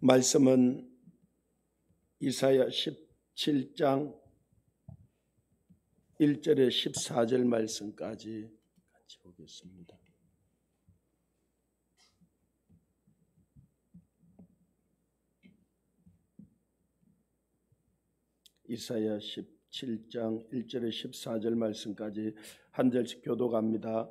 말씀은 이사야 17장 1절에 14절 말씀까지 같이 보겠습니다. 이사야 17장 1절에 14절 말씀까지 한 절씩 교독합니다.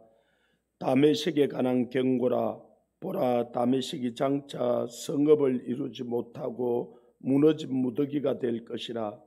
다메섹에 관한 경고라. 보라, 다메섹이 장차 성읍을 이루지 못하고 무너진 무더기가 될 것이라.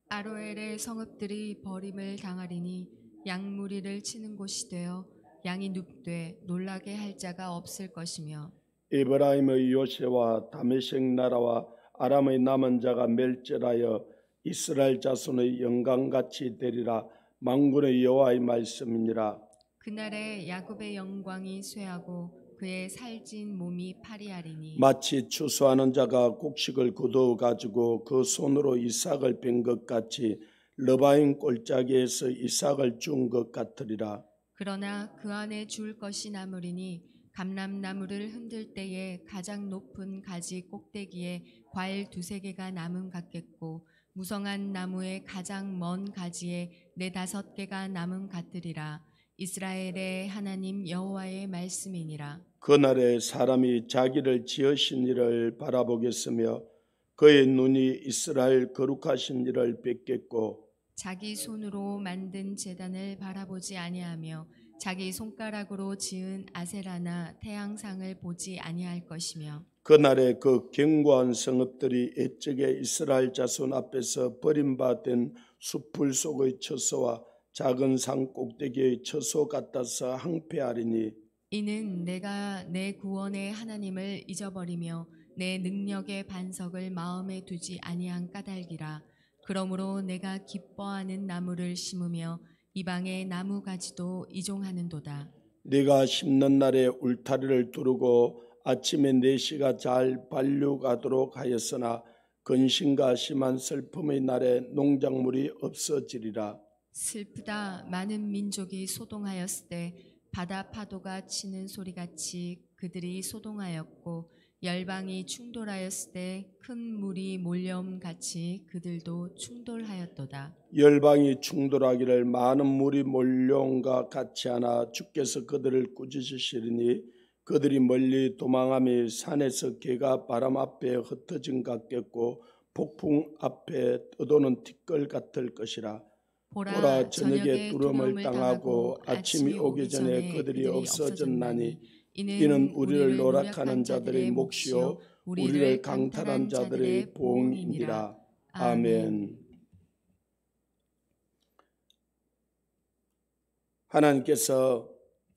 아로엘의 성읍들이 버림을 당하리니 양무리를 치는 곳이 되어 양이 눕되 놀라게 할 자가 없을 것이며, 에브라임의 요새와 다메섹 나라와 아람의 남은 자가 멸절하여 이스라엘 자손의 영광같이 되리라. 만군의 여호와의 말씀이니라. 그날에 야곱의 영광이 쇠하고 그의 살찐 몸이 파리하리니, 마치 추수하는 자가 곡식을 거두어 가지고 그 손으로 이삭을 뺀 것 같이 러바임 골짜기에서 이삭을 준 것 같으리라. 그러나 그 안에 줄 것이 남으리니 감람나무를 흔들 때에 가장 높은 가지 꼭대기에 과일 2-3개가 남음 같겠고, 무성한 나무의 가장 먼 가지에 4-5개가 남음 같으리라. 이스라엘의 하나님 여호와의 말씀이니라. 그날에 사람이 자기를 지으신 이를 바라보겠으며 그의 눈이 이스라엘 거룩하신 이를 뵙겠고, 자기 손으로 만든 제단을 바라보지 아니하며 자기 손가락으로 지은 아세라나 태양상을 보지 아니할 것이며, 그날에 그 견고한 성읍들이 옛적에 이스라엘 자손 앞에서 버림받은 숲풀 속의 처소와 작은 산 꼭대기의 처소 같아서 항폐하리니, 이는 내가 내 구원의 하나님을 잊어버리며 내 능력의 반석을 마음에 두지 아니한 까닭이라. 그러므로 내가 기뻐하는 나무를 심으며 이방의 나무 가지도 이종하는도다. 네가 심는 날에 울타리를 두르고 아침에 내시가 잘 반류가도록 하였으나 근심과 심한 슬픔의 날에 농작물이 없어지리라. 슬프다. 많은 민족이 소동하였을 때 바다 파도가 치는 소리같이 그들이 소동하였고, 열방이 충돌하였을 때 큰 물이 몰려옴 같이 그들도 충돌하였도다. 열방이 충돌하기를 많은 물이 몰려온과 같이 하나 주께서 그들을 꾸짖으시리니 그들이 멀리 도망함이 산에서 개가 바람 앞에 흩어진 것 같겠고 폭풍 앞에 떠도는 티끌 같을 것이라. 보라, 저녁에 두려움을 당하고 아침이 오기 전에 그들이 없어졌나니 이는 우리를 노력하는 자들의 몫이요 우리를 강탈한 자들의 보응이니라. 아멘. 하나님께서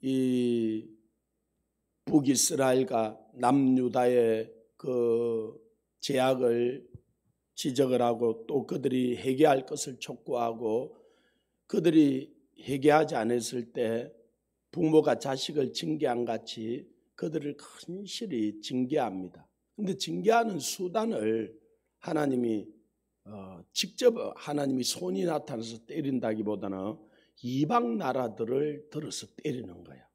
이 북이스라엘과 남유다의 그 제약을 지적을 하고 또 그들이 회개할 것을 촉구하고, 그들이 회개하지 않았을 때 부모가 자식을 징계한 같이 그들을 큰실히 징계합니다. 그런데 징계하는 수단을 하나님이 직접 하나님이 손이 나타나서 때린다기보다는 이방 나라들을 들어서 때리는 거야.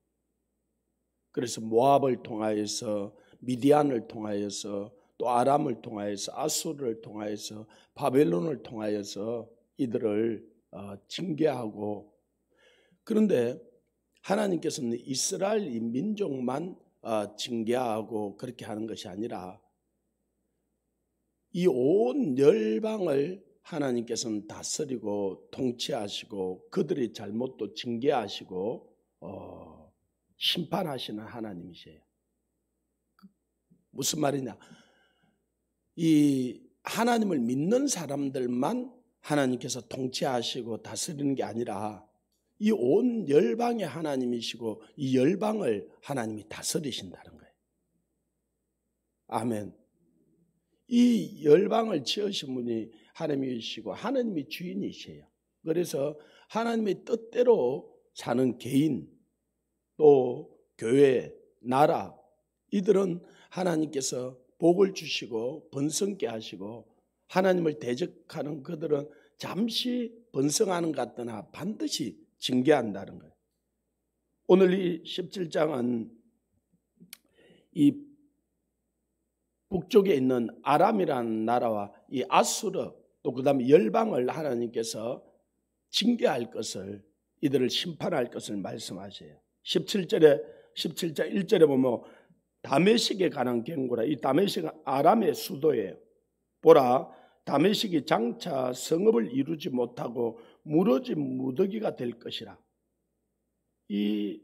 그래서 모압을 통하여서 미디안을 통하여서 또 아람을 통하여서 아수르를 통하여서 바벨론을 통하여서 이들을 징계하고, 그런데 하나님께서는 이스라엘 이 민족만 징계하고 그렇게 하는 것이 아니라 이 온 열방을 하나님께서는 다스리고 통치하시고 그들의 잘못도 징계하시고 심판하시는 하나님이세요. 무슨 말이냐? 이 하나님을 믿는 사람들만 하나님께서 통치하시고 다스리는 게 아니라 이 온 열방의 하나님이시고 이 열방을 하나님이 다스리신다는 거예요. 아멘. 이 열방을 지으신 분이 하나님이시고 하나님이 주인이세요. 그래서 하나님의 뜻대로 사는 개인 또 교회, 나라, 이들은 하나님께서 복을 주시고 번성케 하시고, 하나님을 대적하는 그들은 잠시 번성하는 것 같으나 반드시 징계한다는 거예요. 오늘 이 17장은 이 북쪽에 있는 아람이라는 나라와 이 아수르 또 그다음에 열방을 하나님께서 징계할 것을, 이들을 심판할 것을 말씀하셔요. 17장 1절에 보면 다메섹에 관한 경고라. 이 다메섹은 아람의 수도예요. 보라, 다메섹이 장차 성읍을 이루지 못하고 무너진 무더기가 될 것이라. 이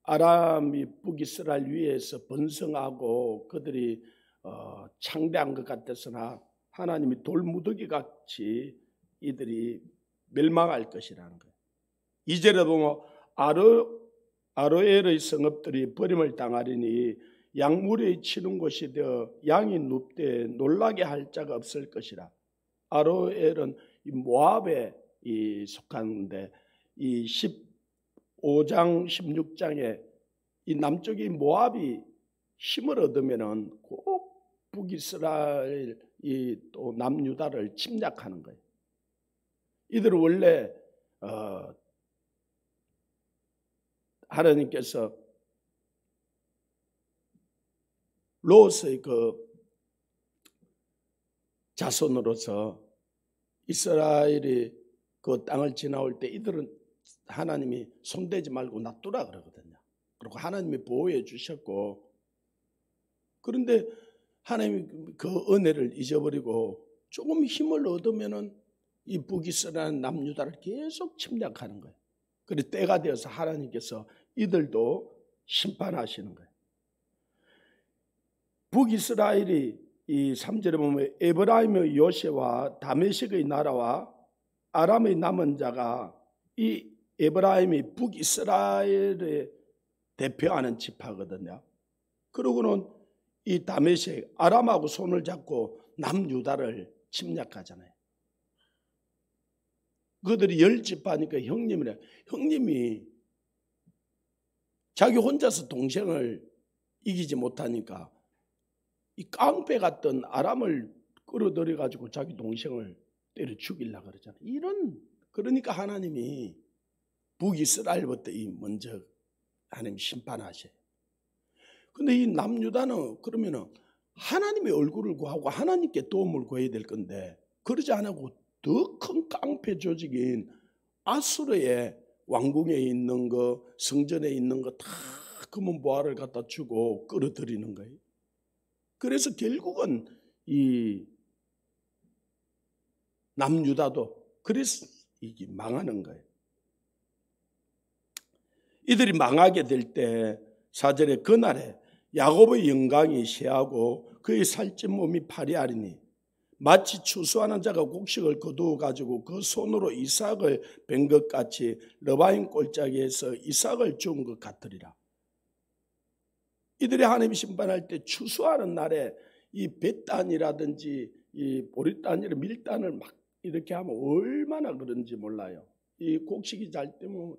아람이 북이스라엘 위에서 번성하고 그들이 창대한 것 같았으나 하나님이 돌무더기 같이 이들이 멸망할 것이라는 거예요. 2절에 보면 아로엘의 성읍들이 버림을 당하리니 양무리에 치는 곳이 되어 양이 눕되 놀라게 할 자가 없을 것이라. 아로엘은 이 모압에 속하는데 이 15장 16장에 이 남쪽이 모압이 힘을 얻으면은 꼭 북이스라엘 또 남유다를 침략하는 거예요. 이들은 원래 하나님께서 롯의 그 자손으로서 이스라엘이 그 땅을 지나올 때 이들은 하나님이 손대지 말고 놔두라 그러거든요. 그리고 하나님이 보호해 주셨고, 그런데 하나님이 그 은혜를 잊어버리고 조금 힘을 얻으면은 이 북이스라엘 남유다를 계속 침략하는 거예요. 그리고 때가 되어서 하나님께서 이들도 심판하시는 거예요. 북이스라엘이 이 3절에 보면 에브라임의 요새와 다메섹의 나라와 아람의 남은 자가, 이 에브라임이 북이스라엘을 대표하는 지파거든요. 그러고는 이 다메섹, 아람하고 손을 잡고 남유다를 침략하잖아요. 그들이 10지파니까 형님이래. 형님이 자기 혼자서 동생을 이기지 못하니까 이 깡패 같던 아람을 끌어들여 가지고 자기 동생을 때려 죽이려고 그러잖아요. 그러니까 하나님이 북이스라엘부터 먼저 하나님 심판하셔요. 근데 이 남유다는 그러면은 하나님의 얼굴을 구하고 하나님께 도움을 구해야 될 건데, 그러지 않고 더 큰 깡패 조직인 아수르의 왕궁에 있는 거, 성전에 있는 거 다 금은 보화를 갖다 주고 끌어들이는 거예요. 그래서 결국은 이 남유다도 그래서 이게 망하는 거예요. 이들이 망하게 될 때 4절에 그날에 야곱의 영광이 쇠하고 그의 살찐 몸이 파리하리니 마치 추수하는 자가 곡식을 거두어 가지고 그 손으로 이삭을 벤 것 같이 러바임 골짜기에서 이삭을 주운 것 같으리라. 이들이 하나님 심판할 때 추수하는 날에 이 뱃단이라든지 이 보리단이라 밀단을 막 이렇게 하면 얼마나 그런지 몰라요. 이 곡식이 잘 때면.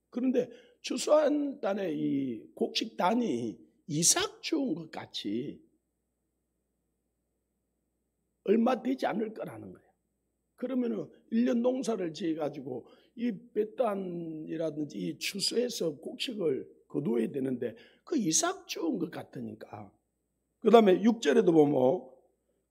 그런데 추수한 단에 이 곡식단이 이삭 주운 것 같이 얼마 되지 않을 거라는 거예요. 그러면은 1년 농사를 지어가지고 이 뱃단이라든지 이 추수해서 곡식을 거두어야 되는데 그 이삭 주운 것 같으니까. 그 다음에 6절에도 보면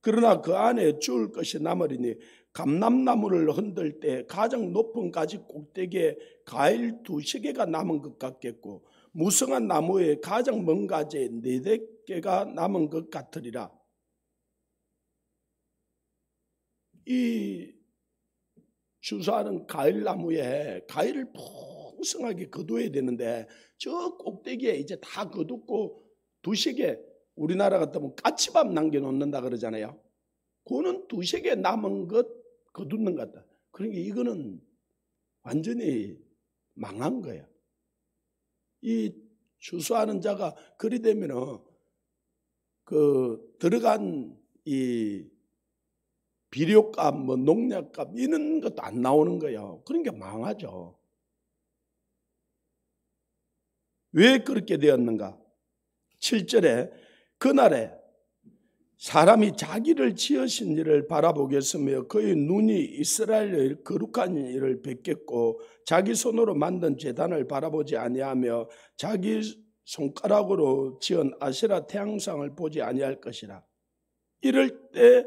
그러나 그 안에 주울 것이 남으리니 감람나무를 흔들 때 가장 높은 가지 꼭대기에 과일 2-3개가 남은 것 같겠고 무성한 나무에 가장 먼 가지에 4-5개가 남은 것 같으리라. 이 추수하는 과일나무에 과일을 풍성하게 거두어야 되는데 저 꼭대기에 이제 다 거두고 2-3개, 우리나라 같으면 까치밥 남겨놓는다 그러잖아요. 그거는 2-3개 남은 것 거두는 것 같다. 그러니까 이거는 완전히 망한 거예요. 이 추수하는 자가 그리 되면은 그 들어간 이 비료값, 뭐 농약값 이런 것도 안 나오는 거예요. 그러니까 망하죠. 왜 그렇게 되었는가? 7절에 그날에 사람이 자기를 지으신 이를 바라보겠으며 그의 눈이 이스라엘의 거룩한 일을 뵙겠고 자기 손으로 만든 제단을 바라보지 아니하며 자기 손가락으로 지은 아세라 태양상을 보지 아니할 것이라. 이럴 때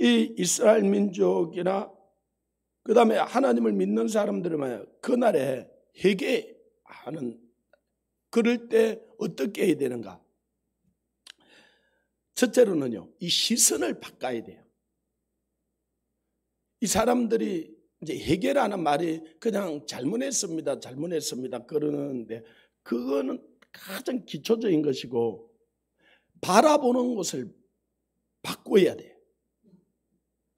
이 이스라엘 민족이나 그 다음에 하나님을 믿는 사람들은 그날에 회개하는, 그럴 때 어떻게 해야 되는가? 첫째로는요, 이 시선을 바꿔야 돼요. 이 사람들이 이제 회개라는 말이 그냥 잘못했습니다 그러는데, 그거는 가장 기초적인 것이고, 바라보는 것을 바꿔야 돼요.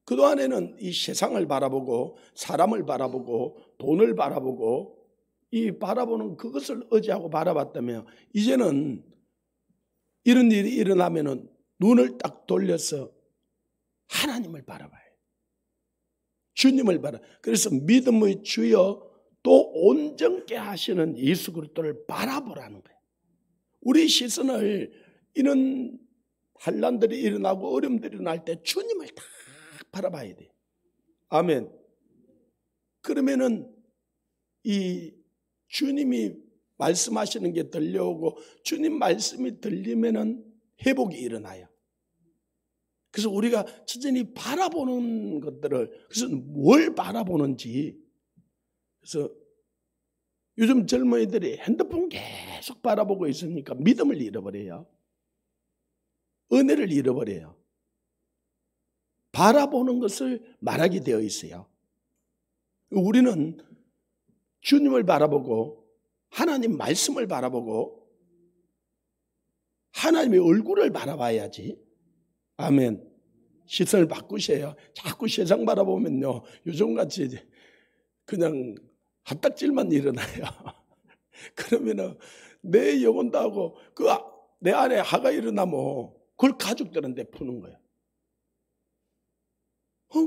그동안에는 이 세상을 바라보고 사람을 바라보고 돈을 바라보고 이 바라보는 그것을 의지하고 바라봤다면, 이제는 이런 일이 일어나면은 눈을 딱 돌려서 하나님을 바라봐요. 주님을 바라. 그래서 믿음의 주여 또 온전케 하시는 예수 그리스도를 바라보라는 거예요. 우리 시선을 이런 환난들이 일어나고 어려움들이 일어날 때 주님을 다 바라봐야 돼요. 아멘. 그러면은 이 주님이 말씀하시는 게 들려오고 주님 말씀이 들리면은 회복이 일어나요. 그래서 우리가 천천히 바라보는 것들을, 그래서 뭘 바라보는지, 그래서 요즘 젊은이들이 핸드폰 계속 바라보고 있으니까 믿음을 잃어버려요. 은혜를 잃어버려요. 바라보는 것을 말하게 되어 있어요. 우리는 주님을 바라보고 하나님 말씀을 바라보고 하나님의 얼굴을 바라봐야지. 아멘. 시선을 바꾸셔야. 자꾸 세상 바라보면요, 요즘같이 그냥 합딱질만 일어나요. 그러면은 내 영혼도 하고 내 안에 하가 일어나면 그걸 가족들한테 푸는 거예요.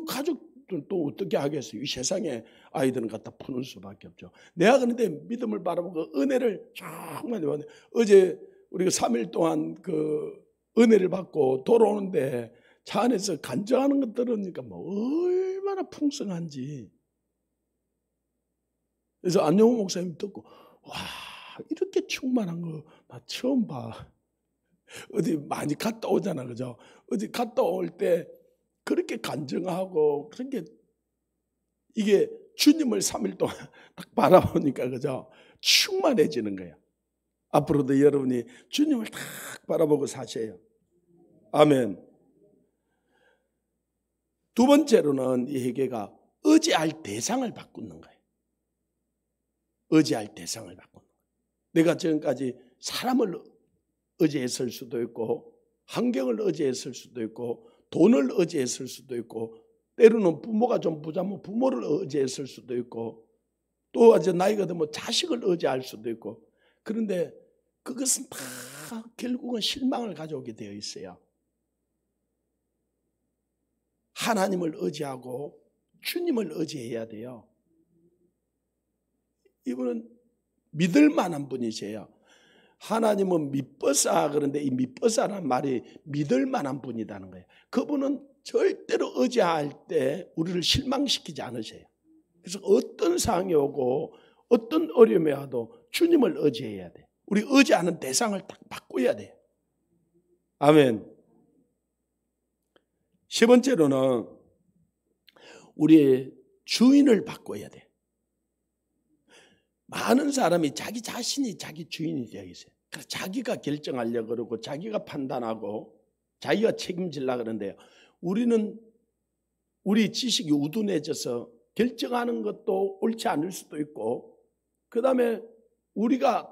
가족들은 또 어떻게 하겠어요? 이 세상에 아이들은 갖다 푸는 수밖에 없죠. 내가 그런데 믿음을 바라보고 은혜를 정말 받는. 어제 우리가 3일 동안 그 은혜를 받고 돌아오는데 차 안에서 간증하는 것 들으니까 뭐 얼마나 풍성한지. 그래서 안영호 목사님 듣고, 와, 이렇게 충만한 거 나 처음 봐. 어디 많이 갔다 오잖아, 그죠? 어디 갔다 올 때 그렇게 간증하고, 그렇게 이게 주님을 3일 동안 딱 바라보니까, 그죠? 충만해지는 거예요. 앞으로도 여러분이 주님을 딱 바라보고 사셔요. 아멘. 두 번째로는 이 회개가 의지할 대상을 바꾸는 거예요. 의지할 대상을 바꾸는 거예요. 내가 지금까지 사람을 의지했을 수도 있고, 환경을 의지했을 수도 있고, 돈을 의지했을 수도 있고, 때로는 부모가 좀 부자면 부모를 의지했을 수도 있고, 또 이제 나이가 들면 자식을 의지할 수도 있고. 그런데 그것은 다 결국은 실망을 가져오게 되어 있어요. 하나님을 의지하고 주님을 의지해야 돼요. 이분은 믿을 만한 분이세요. 하나님은 믿버사, 그런데 이 믿버사라는 말이 믿을 만한 분이라는 거예요. 그분은 절대로 의지할 때 우리를 실망시키지 않으세요. 그래서 어떤 상황이 오고 어떤 어려움이 와도 주님을 의지해야 돼. 우리 의지하는 대상을 딱 바꿔야 돼. 아멘. 세 번째로는 우리의 주인을 바꿔야 돼. 많은 사람이 자기 자신이 자기 주인이 되어 있어요. 그래서 자기가 결정하려고 그러고 자기가 판단하고 자기가 책임지려고 그러는데요. 우리는 우리 지식이 우둔해져서 결정하는 것도 옳지 않을 수도 있고, 그 다음에 우리가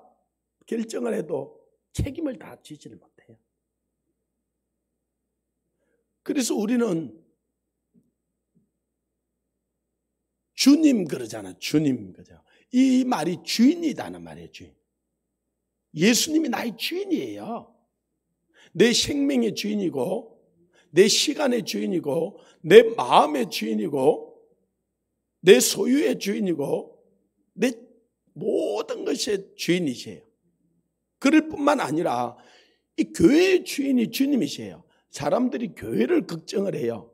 결정을 해도 책임을 다 지지를 못해요. 그래서 우리는 주님 그러잖아. 주님 그죠. 이 말이 주인이다는 말이에요. 주인. 예수님이 나의 주인이에요. 내 생명의 주인이고, 내 시간의 주인이고, 내 마음의 주인이고, 내 소유의 주인이고, 내 모든 것의 주인이세요. 그럴 뿐만 아니라 이 교회의 주인이 주님이세요. 사람들이 교회를 걱정을 해요.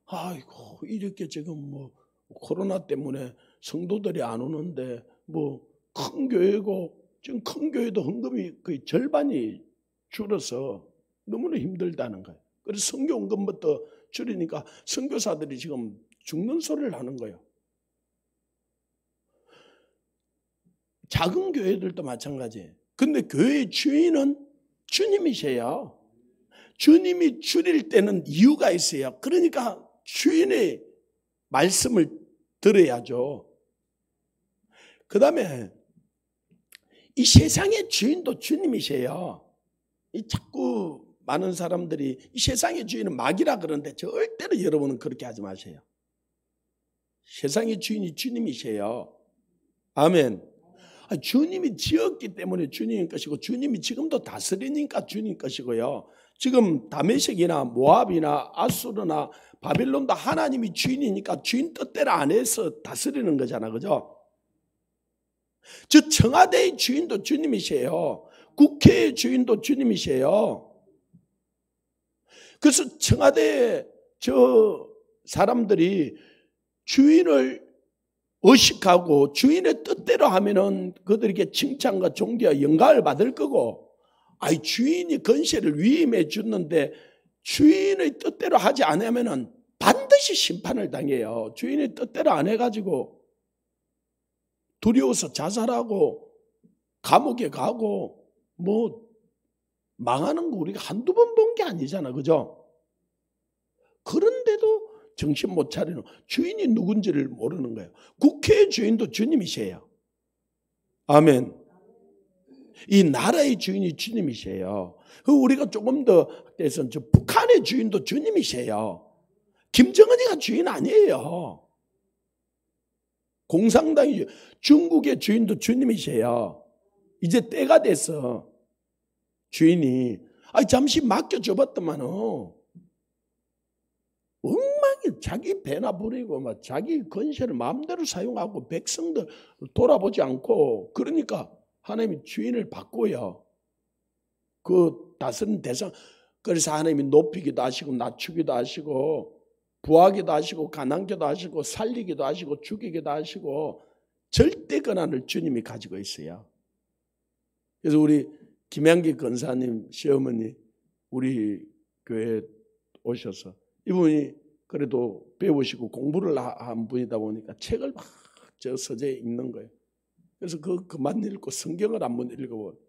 아이고, 이렇게 지금 뭐 코로나 때문에 성도들이 안 오는데 뭐 큰 교회고, 지금 큰 교회도 헌금이 거의 절반이 줄어서 너무나 힘들다는 거예요. 그래서 선교 헌금부터 줄이니까 선교사들이 지금 죽는 소리를 하는 거예요. 작은 교회들도 마찬가지예요. 근데 교회의 주인은 주님이세요. 주님이 줄일 때는 이유가 있어요. 그러니까 주인의 말씀을 들어야죠. 그 다음에 이 세상의 주인도 주님이세요. 이 자꾸 많은 사람들이 이 세상의 주인은 마귀라 그러는데 절대로 여러분은 그렇게 하지 마세요. 세상의 주인이 주님이세요. 아멘. 주님이 지었기 때문에 주님인 것이고 주님이 지금도 다스리니까 주님 것이고요. 지금 다메섹이나 모압이나 아수르나 바빌론도 하나님이 주인이니까 주인 뜻대로 안 해서 다스리는 거잖아. 그죠? 저 청와대의 주인도 주님이세요. 국회의 주인도 주님이세요. 그래서 청와대 저 사람들이 주인을 의식하고 주인의 뜻대로 하면은 그들에게 칭찬과 존귀와 영광을 받을 거고, 아이 주인이 건세를 위임해 줬는데 주인의 뜻대로 하지 않으면은 반드시 심판을 당해요. 주인의 뜻대로 안 해가지고 두려워서 자살하고 감옥에 가고 뭐 망하는 거 우리가 한두 번 본 게 아니잖아. 그죠? 그런데도 정신 못 차리는 주인이 누군지를 모르는 거예요. 국회의 주인도 주님이세요. 아멘. 이 나라의 주인이 주님이세요. 우리가 조금 더 해서 북한의 주인도 주님이세요. 김정은이가 주인 아니에요. 공산당이 중국의 주인도 주님이세요. 이제 때가 됐어. 주인이 잠시 맡겨줘봤더만은 엉망이 자기 배나 부리고 막 자기 건세를 마음대로 사용하고 백성들 돌아보지 않고, 그러니까 하나님이 주인을 바꿔요. 그 다스리는 대상. 그래서 하나님이 높이기도 하시고 낮추기도 하시고 부하기도 하시고 가난기도 하시고 살리기도 하시고 죽이기도 하시고 절대 권한을 주님이 가지고 있어요. 그래서 우리 김양기 권사님 시어머니 우리 교회에 오셔서 이분이 그래도 배우시고 공부를 한 분이다 보니까 책을 막 저 서재에 읽는 거예요. 그래서 그만 읽고 성경을 한번 읽어보고,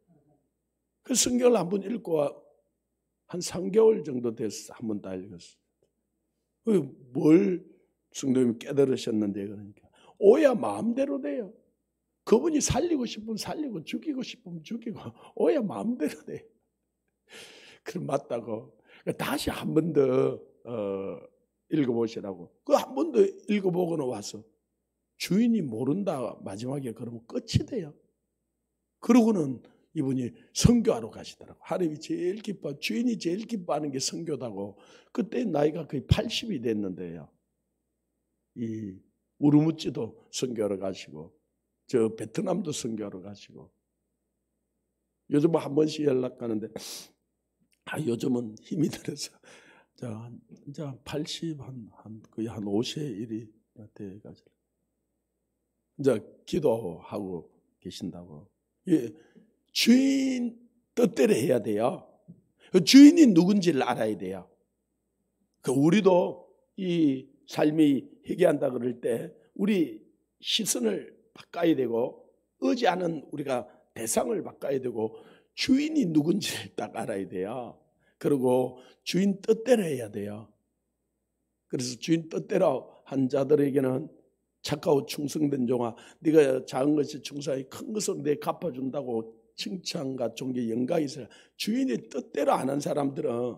그 성경을 한번 읽고 한 3개월 정도 돼서 한번 다 읽었어요. 뭘 성도님이 깨달으셨는데, 그러니까 오야 마음대로 돼요. 그분이 살리고 싶으면 살리고 죽이고 싶으면 죽이고 오야 마음대로 돼. 그럼 맞다고. 다시 한 번 더 읽어보시라고. 그 한 번 더 읽어보고는 와서 주인이 모른다 마지막에 그러면 끝이 돼요. 그러고는 이분이 선교하러 가시더라고. 하나님이 제일 기뻐, 주인이 제일 기뻐하는 게 선교다고. 그때 나이가 거의 80이 됐는데요. 이 우르무찌도 선교하러 가시고 저 베트남도 선교하러 가시고, 요즘 한 번씩 연락하는데 요즘은 힘이 들어서 이제 80 거의 한 50의 일이 돼가지고 이제 기도하고 계신다고. 예, 주인 뜻대로 해야 돼요. 주인이 누군지를 알아야 돼요. 우리도 이 삶이 회개한다 그럴 때 우리 시선을 바꿔야 되고 의지하는 우리가 대상을 바꿔야 되고 주인이 누군지를 딱 알아야 돼요. 그리고 주인 뜻대로 해야 돼요. 그래서 주인 뜻대로 한 자들에게는 착하고 충성된 종아, 네가 작은 것이 충성하니 큰 것은 내 갚아준다고 칭찬과 존귀 영광이 있어요. 주인의 뜻대로 안 한 사람들은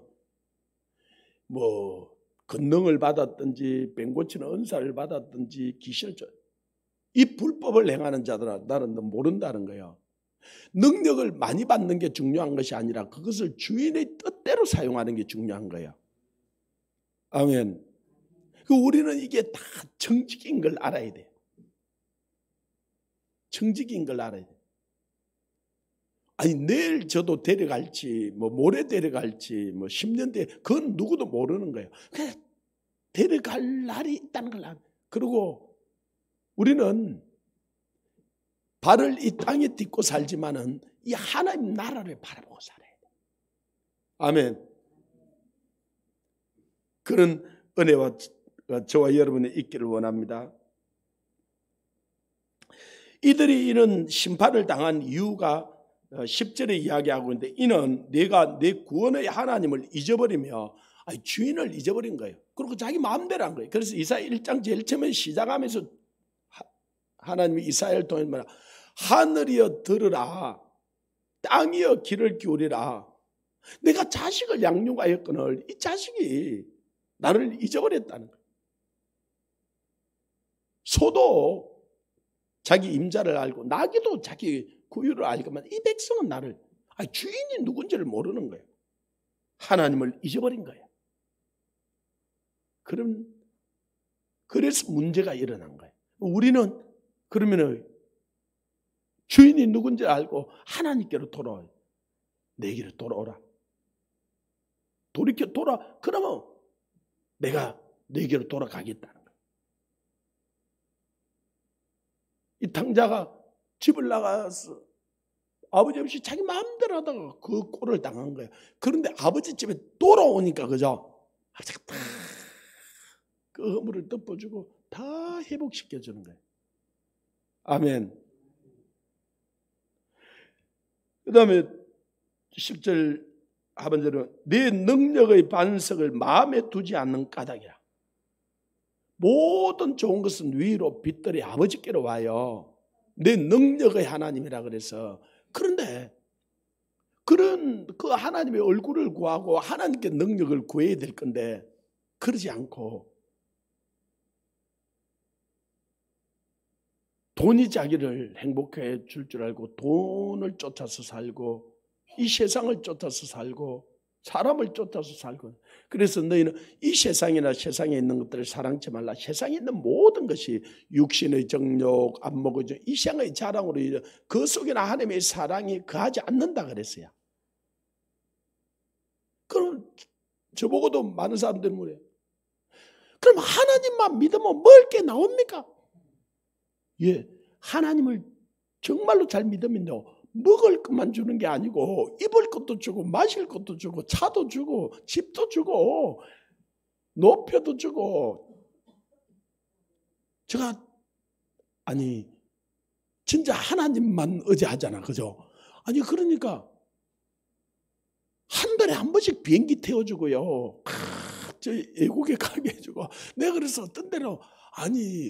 뭐 권능을 받았든지 뺑고치는 은사를 받았든지 귀신을 이 불법을 행하는 자들은 나는 모른다는 거예요. 능력을 많이 받는 게 중요한 것이 아니라 그것을 주인의 뜻대로 사용하는 게 중요한 거예요. 아멘. 우리는 이게 다 정직인 걸 알아야 돼요. 정직인 걸 알아야 돼요. 아니 내일 저도 데려갈지 뭐 모레 데려갈지 뭐 10년 뒤에 그건 누구도 모르는 거예요. 그냥 데려갈 날이 있다는 걸 알아요. 그리고 우리는 발을 이 땅에 딛고 살지만은 이 하나님 나라를 바라보고 살아야 돼요. 아멘. 그런 은혜와 저와 여러분이 있기를 원합니다. 이들이 이런 심판을 당한 이유가 10절에 이야기하고 있는데, 이는 내가 내 구원의 하나님을 잊어버리며 주인을 잊어버린 거예요. 그리고 자기 마음대로 한 거예요. 그래서 이사야 1장 제일 처음에 시작하면서 하나님이 이사야를 통해 말하, 하늘이여 들으라, 땅이여 귀를 기울이라. 내가 자식을 양육하였거늘 이 자식이 나를 잊어버렸다는 거예요. 소도 자기 임자를 알고 나귀도 자기 구유를 알고만 이 백성은 나를, 주인이 누군지를 모르는 거예요. 하나님을 잊어버린 거예요. 그래서 문제가 일어난 거예요. 우리는 그러면은 주인이 누군지 알고 하나님께로 돌아와요. 내게로 돌아오라. 돌이켜 그러면 내가 내게로 돌아가겠다는 거예요. 이 탕자가 집을 나가서 아버지 없이 자기 마음대로 하다가 그 꼴을 당한 거예요. 그런데 아버지 집에 돌아오니까 그죠? 그 허물을 덮어주고 다 회복시켜주는 거예요. 아멘. 그 다음에 10절 하반절은 내 능력의 반석을 마음에 두지 않는 까닭이라. 모든 좋은 것은 위로 빛들이 아버지께로 와요. 내 능력의 하나님이라 그래서. 그런데 그런 그 하나님의 얼굴을 구하고 하나님께 능력을 구해야 될 건데 그러지 않고 돈이 자기를 행복해 줄 줄 알고 돈을 쫓아서 살고 이 세상을 쫓아서 살고 사람을 쫓아서 살고. 그래서 너희는 이 세상이나 세상에 있는 것들을 사랑치 말라. 세상에 있는 모든 것이 육신의 정욕, 안목의 정욕, 이 세상의 자랑으로 그 속에는 하나님의 사랑이 거하지 않는다 그랬어요. 그럼 저보고도 많은 사람들이 뭐래요? 그럼 하나님만 믿으면 뭘 게 나옵니까? 예, 하나님을 정말로 잘 믿으면요, 먹을 것만 주는 게 아니고 입을 것도 주고 마실 것도 주고 차도 주고 집도 주고 노표도 주고. 제가 진짜 하나님만 의지하잖아, 그죠? 그러니까 한 달에 한 번씩 비행기 태워주고요, 저 외국에 가게 해주고. 내가 그래서 어떤 데는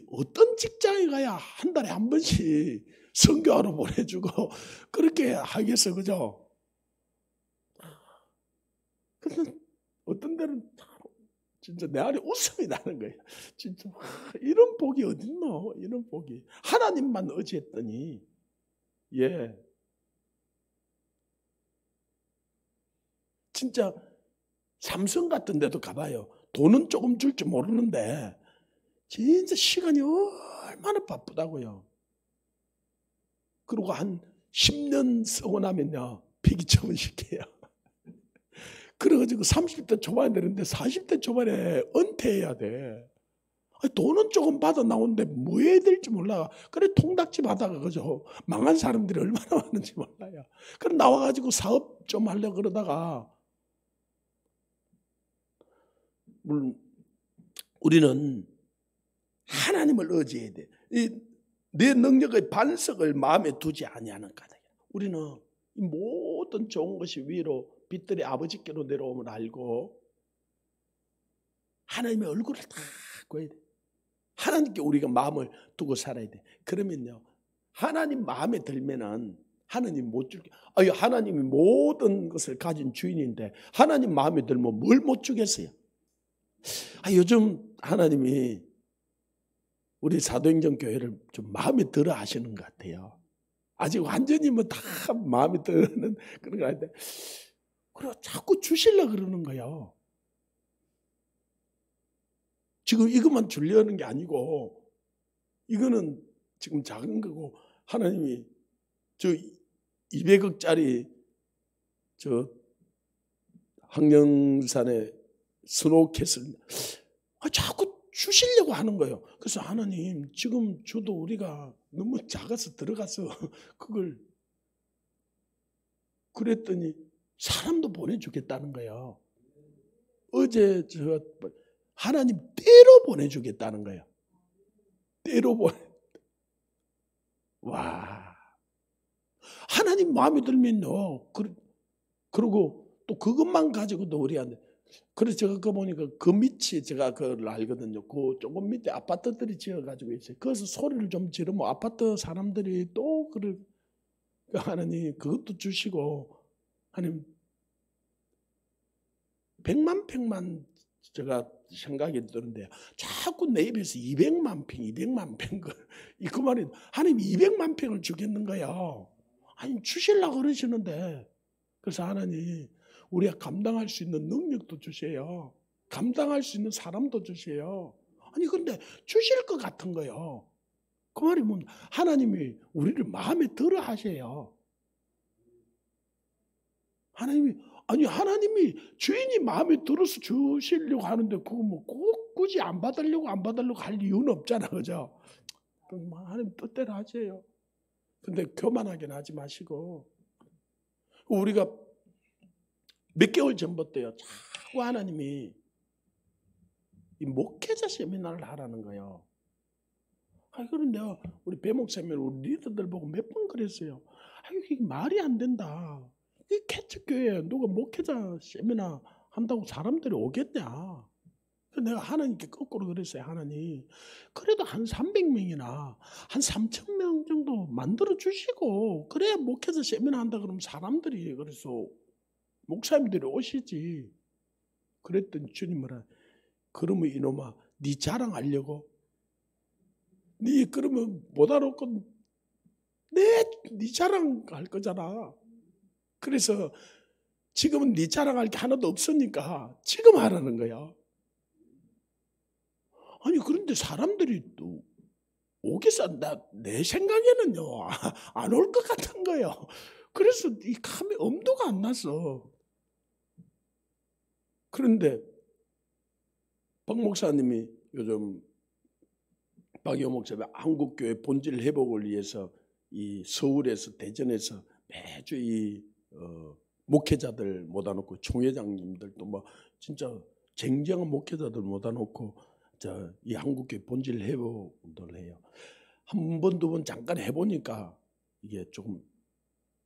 어떤 직장에 가야 한 달에 한 번씩 선교하러 보내주고 그렇게 하겠어, 그죠? 근데 어떤 데는 진짜 내 안에 웃음이 나는 거예요. 진짜 이런 복이 어딨노? 이런 복이. 하나님만 의지했더니. 예, 진짜 삼성 같은 데도 가봐요. 돈은 조금 줄 줄 모르는데 진짜 시간이 얼마나 바쁘다고요. 그리고 한 10년 쓰고 나면요, 폐기처분 시켜요. 그래가지고 30대 초반에 되는데 40대 초반에 은퇴해야 돼. 돈은 조금 받아 나오는데 뭐 해야 될지 몰라. 그래 통닭집 하다가 그죠, 망한 사람들이 얼마나 많은지 몰라요. 그래 나와가지고 사업 좀 하려고 그러다가, 물론 우리는 하나님을 의지해야 돼. 내 능력의 반석을 마음에 두지 아니하는 까닭이야. 우리는 이 모든 좋은 것이 위로 빛들이 아버지께로 내려오면 알고 하나님의 얼굴을 다 보여야 돼. 하나님께 우리가 마음을 두고 살아야 돼. 그러면요, 하나님 마음에 들면은 하나님 못 줄게. 하나님이 모든 것을 가진 주인인데 하나님 마음에 들면 뭘 못 주겠어요? 요즘 하나님이 우리 사도행전 교회를 좀 마음에 들어 하시는 것 같아요. 아직 완전히 다 마음에 드는 그런 거 아닌데, 그리고 자꾸 주시려고 그러는 거예요. 지금 이것만 주려는 게 아니고, 이거는 지금 작은 거고, 하나님이 저 200억짜리 저 항령산의 스노우캐슬 자꾸 주시려고 하는 거예요. 그래서 하나님, 지금 저도 우리가 너무 작아서 들어가서 그걸, 그랬더니 사람도 보내주겠다는 거예요. 어제 하나님 때로 보내주겠다는 거예요. 때로 보내. 와, 하나님 마음에 들면요. 그리고 또 그것만 가지고도 우리한테. 그래서 제가 그거 보니까 그 밑이 제가 그걸 알거든요. 그 조금 밑에 아파트들이 지어가지고 있어요. 거기서 소리를 좀 지르면 아파트 사람들이 또 하나님 그것도 주시고, 하나님 100만 평만 제가 생각이 드는데 자꾸 내 입에서 200만 평, 200만 평 그 말이 하나님 200만 평을 주겠는 거예요. 아니 주시려고 그러시는데. 그래서 하나님 우리가 감당할 수 있는 능력도 주세요. 감당할 수 있는 사람도 주세요. 아니 그런데 주실 것 같은 거예요. 그 말이 뭡니까? 하나님이 우리를 마음에 들어 하세요. 하나님이 주인이 마음에 들어서 주시려고 하는데 그거 뭐 꼭 굳이 안 받으려고 할 이유는 없잖아, 그죠? 하나님 뜻대로 하세요. 근데 교만하게는 하지 마시고. 우리가 몇 개월 전부터요, 자꾸 하나님이 이 목회자 세미나를 하라는 거예요. 그런데 우리 배 목사님, 우리 리더들 보고 몇 번 그랬어요. 이게 말이 안 된다. 이 개척교회에 누가 목회자 세미나 한다고 사람들이 오겠냐. 내가 하나님께 거꾸로 그랬어요. 하나님, 그래도 한 300명이나 한 3,000명 정도 만들어 주시고 그래야 목회자 세미나 한다 그러면 사람들이, 그래서 목사님들이 오시지. 그랬더니 주님은, 그러면 이놈아 네 자랑하려고? 네 그러면 못 알아듣고 네 자랑할 거잖아. 그래서 지금은 네 자랑할 게 하나도 없으니까 지금 하라는 거야. 아니 그런데 사람들이 또 오겠어? 내 생각에는요 안 올 것 같은 거예요. 그래서 이 감이 엄두가 안 났어. 그런데 박 목사님이 요즘 박영 목사님 한국교회 본질 회복을 위해서 이 서울에서 대전에서 매주 이 목회자들 모아놓고 총회장님들도 뭐 진짜 쟁쟁한 목회자들 모아놓고 이 한국교회 본질 회복을 해요. 한 번, 두 번 잠깐 해보니까 이게 조금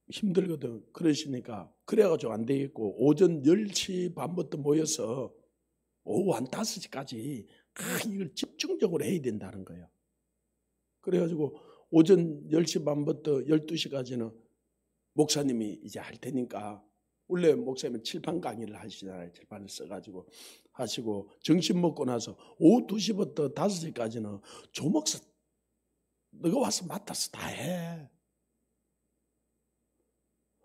힘들거든. 그러시니까 그래가지고 안 되겠고 오전 10시 반부터 모여서 오후 한 5시까지 이걸 집중적으로 해야 된다는 거예요. 그래가지고 오전 10시 반부터 12시까지는 목사님이 이제 할 테니까, 원래 목사님은 칠판 강의를 하시잖아요. 칠판을 써가지고 하시고, 점심 먹고 나서 오후 2시부터 5시까지는 조목사 너가 와서 맡아서 다 해.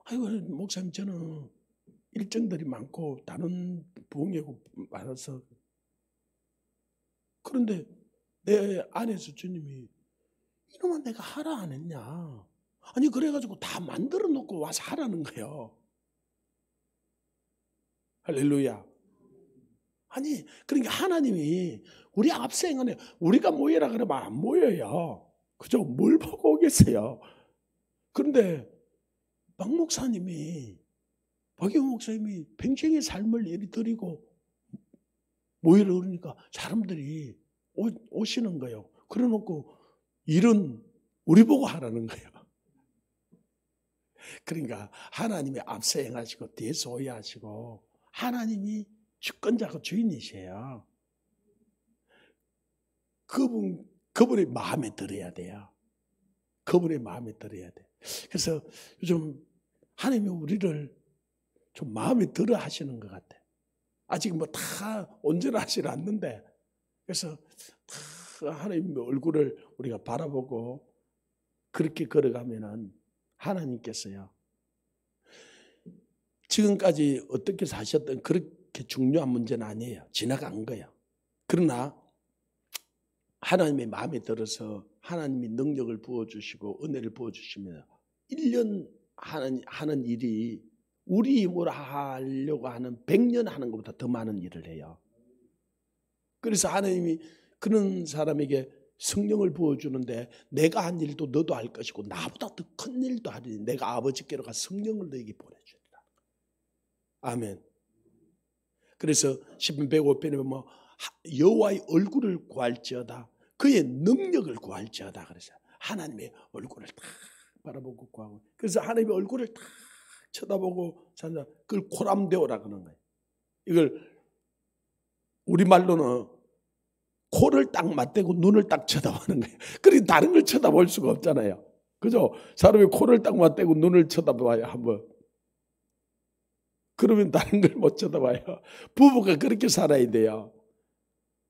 아이고 목사님 저는 일정들이 많고 다른 부흥회고 많아서. 그런데 내 안에서 주님이, 이놈아 내가 하라 안 했냐. 아니 그래가지고 다 만들어 놓고 와서 하라는 거예요. 할렐루야. 아니 그러니까 하나님이 우리 앞서 행하네. 우리가 모여라 그러면 안 모여요. 그죠? 뭘 보고 오겠어요. 그런데 박 목사님이, 박영 목사님이 평생의 삶을 예리 드리고 모이라 그러니까 사람들이 오시는 거예요. 그래 놓고 일은 우리 보고 하라는 거예요. 그러니까 하나님이 앞서 행하시고 뒤에 소유하시고 하나님이 주권자고 주인이세요. 그분의 마음에 들어야 돼요. 그분의 마음에 들어야 돼. 그래서 요즘 하나님이 우리를 좀 마음에 들어 하시는 것 같아. 아직 뭐 다 온전하지 않는데, 그래서 다 하나님의 얼굴을 우리가 바라보고 그렇게 걸어가면은 하나님께서요, 지금까지 어떻게 사셨던 그렇게 중요한 문제는 아니에요. 지나간 거예요. 그러나 하나님의 마음에 들어서 하나님이 능력을 부어주시고 은혜를 부어주시면 1년 하는 일이 우리 힘으로 하려고 하는 100년 하는 것보다 더 많은 일을 해요. 그래서 하나님이 그런 사람에게 성령을 부어주는데, 내가 한 일도 너도 할 것이고 나보다 더 큰 일도 하리니 내가 아버지께로 가 성령을 너에게 보내주리라. 아멘. 그래서 10편 105편에 보면 여호와의 얼굴을 구할지어다. 그의 능력을 구할지어다 그랬어요. 하나님의 얼굴을 딱 바라보고 구하고. 그래서 하나님의 얼굴을 딱 쳐다보고 산다. 그걸 코람데오라 그러는 거예요. 이걸 우리말로는 코를 딱 맞대고 눈을 딱 쳐다보는 거예요. 그러니 다른 걸 쳐다볼 수가 없잖아요. 그죠? 사람이 코를 딱 맞대고 눈을 쳐다봐요, 한번. 그러면 다른 걸 못 쳐다봐요. 부부가 그렇게 살아야 돼요.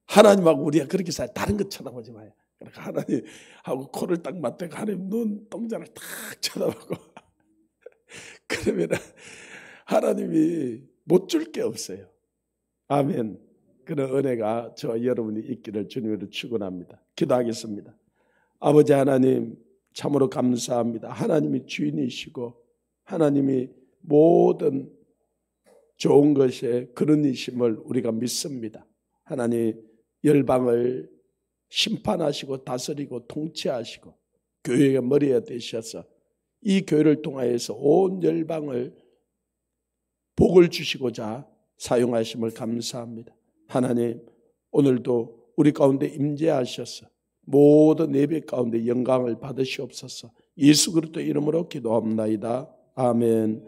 하나님하고 우리가 그렇게 살아요. 다른 거 쳐다보지 마요. 그러니까 하나님하고 코를 딱 맞대고 하나님 눈 동자를 딱 쳐다보고 그러면 하나님이 못 줄 게 없어요. 아멘. 그런 은혜가 저와 여러분이 있기를 주님으로 축원합니다. 기도하겠습니다. 아버지 하나님 참으로 감사합니다. 하나님이 주인이시고 하나님이 모든 좋은 것에 그런이심을 우리가 믿습니다. 하나님 열방을 심판하시고 다스리고 통치하시고 교회의 머리가 되셔서 이 교회를 통하여서 온 열방을 복을 주시고자 사용하심을 감사합니다. 하나님 오늘도 우리 가운데 임재하셔서 모든 예배 가운데 영광을 받으시옵소서. 예수 그리스도 이름으로 기도합나이다. 아멘.